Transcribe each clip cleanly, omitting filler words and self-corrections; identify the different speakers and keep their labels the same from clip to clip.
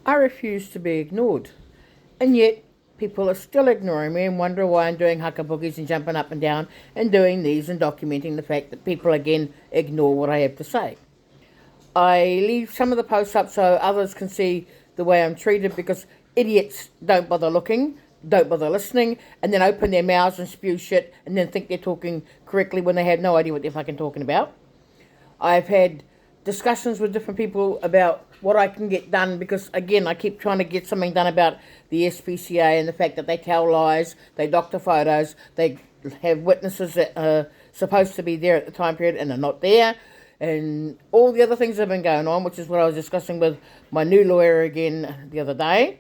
Speaker 1: I refuse to be ignored. And yet, people are still ignoring me and wonder why I'm doing huckaboogies and jumping up and down and doing these and documenting the fact that people again ignore what I have to say. I leave some of the posts up so others can see the way I'm treated, because idiots don't bother looking, don't bother listening, and then open their mouths and spew shit and then think they're talking correctly when they have no idea what they're fucking talking about. I've had discussions with different people about what I can get done, because again I keep trying to get something done about the SPCA and the fact that they tell lies, they doctor photos, they have witnesses that are supposed to be there at the time period and are not there, and all the other things that have been going on, which is what I was discussing with my new lawyer again the other day.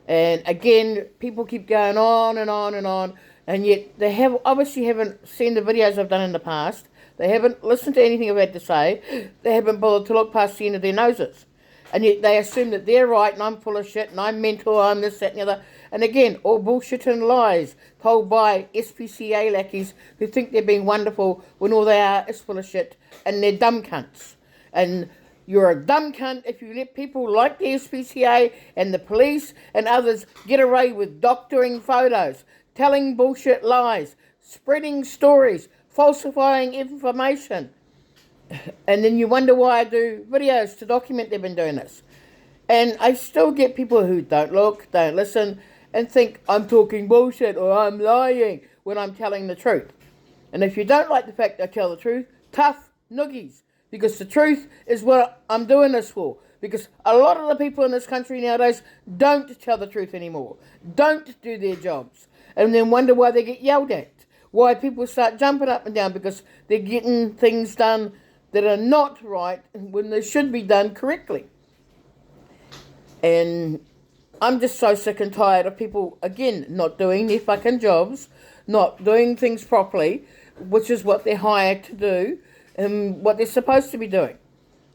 Speaker 1: And again, people keep going on and on and on, and yet they obviously haven't seen the videos I've done in the past. They haven't listened to anything I've had to say. They haven't bothered to look past the end of their noses. And yet they assume that they're right and I'm full of shit and I'm mental, I'm this, that and the other. And again, all bullshit and lies told by SPCA lackeys who think they're being wonderful when all they are is full of shit, and they're dumb cunts. And you're a dumb cunt if you let people like the SPCA and the police and others get away with doctoring photos, telling bullshit lies, spreading stories, falsifying information. And then you wonder why I do videos to document they've been doing this. And I still get people who don't look, don't listen, and think I'm talking bullshit or I'm lying when I'm telling the truth. And if you don't like the fact I tell the truth, tough noogies. Because the truth is what I'm doing this for. Because a lot of the people in this country nowadays don't tell the truth anymore. Don't do their jobs. And then wonder why they get yelled at. Why people start jumping up and down because they're getting things done that are not right when they should be done correctly. And I'm just so sick and tired of people, again, not doing their fucking jobs, not doing things properly, which is what they're hired to do, and what they're supposed to be doing,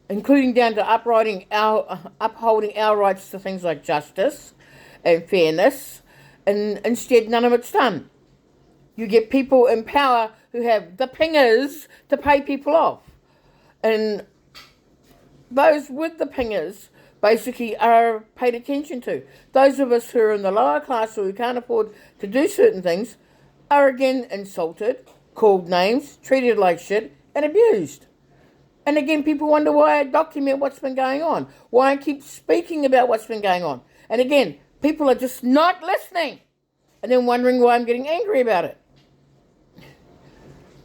Speaker 1: including down to upholding our rights to things like justice and fairness, and instead none of it's done. You get people in power who have the pingers to pay people off. And those with the pingers basically are paid attention to. Those of us who are in the lower class or who can't afford to do certain things are again insulted, called names, treated like shit, and abused. And again, people wonder why I document what's been going on, why I keep speaking about what's been going on. And again, people are just not listening, and then wondering why I'm getting angry about it.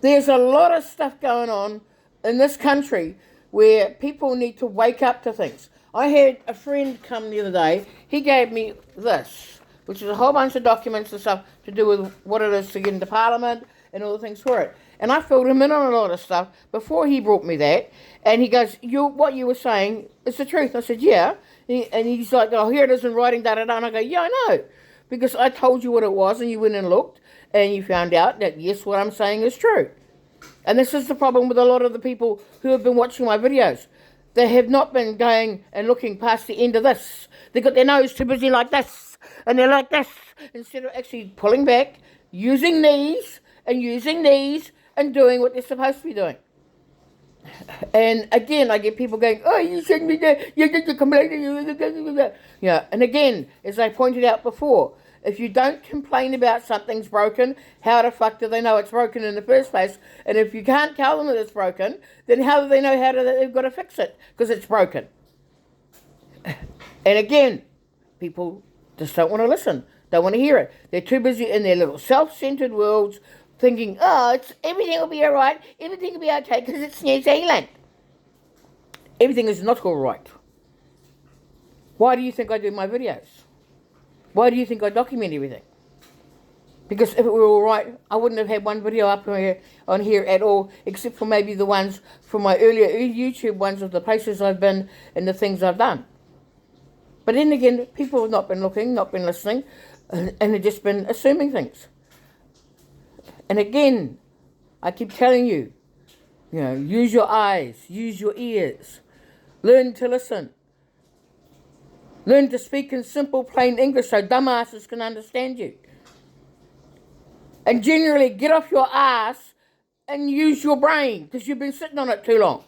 Speaker 1: There's a lot of stuff going on in this country where people need to wake up to things. I had a friend come the other day. He gave me this, which is a whole bunch of documents and stuff to do with what it is to get into Parliament and all the things for it. And I filled him in on a lot of stuff before he brought me that. And he goes, what you were saying is the truth. I said, yeah. And he's like, oh, here it is in writing, da-da-da. And I go, yeah, I know. Because I told you what it was and you went and looked and you found out that, yes, what I'm saying is true. And this is the problem with a lot of the people who have been watching my videos. They have not been going and looking past the end of this. They've got their nose too busy like this, and they're like this, instead of actually pulling back, using these, and doing what they're supposed to be doing. And again, I get people going, oh, you shouldn't be there, you're complaining. Yeah, and again, as I pointed out before, if you don't complain about something's broken, how the fuck do they know it's broken in the first place? And if you can't tell them that it's broken, then how do they know that they've got to fix it? Because it's broken. And again, people just don't want to listen, don't want to hear it. They're too busy in their little self-centered worlds thinking, oh, everything will be all right, everything will be okay because it's New Zealand. Everything is not all right. Why do you think I do my videos? Why do you think I document everything? Because if it were all right, I wouldn't have had one video up on here at all, except for maybe the ones from my earlier YouTube ones of the places I've been and the things I've done. But then again, people have not been looking, not been listening, and have just been assuming things. And again, I keep telling you, use your eyes, use your ears, learn to listen. Learn to speak in simple, plain English so dumbasses can understand you. And generally get off your ass and use your brain because you've been sitting on it too long.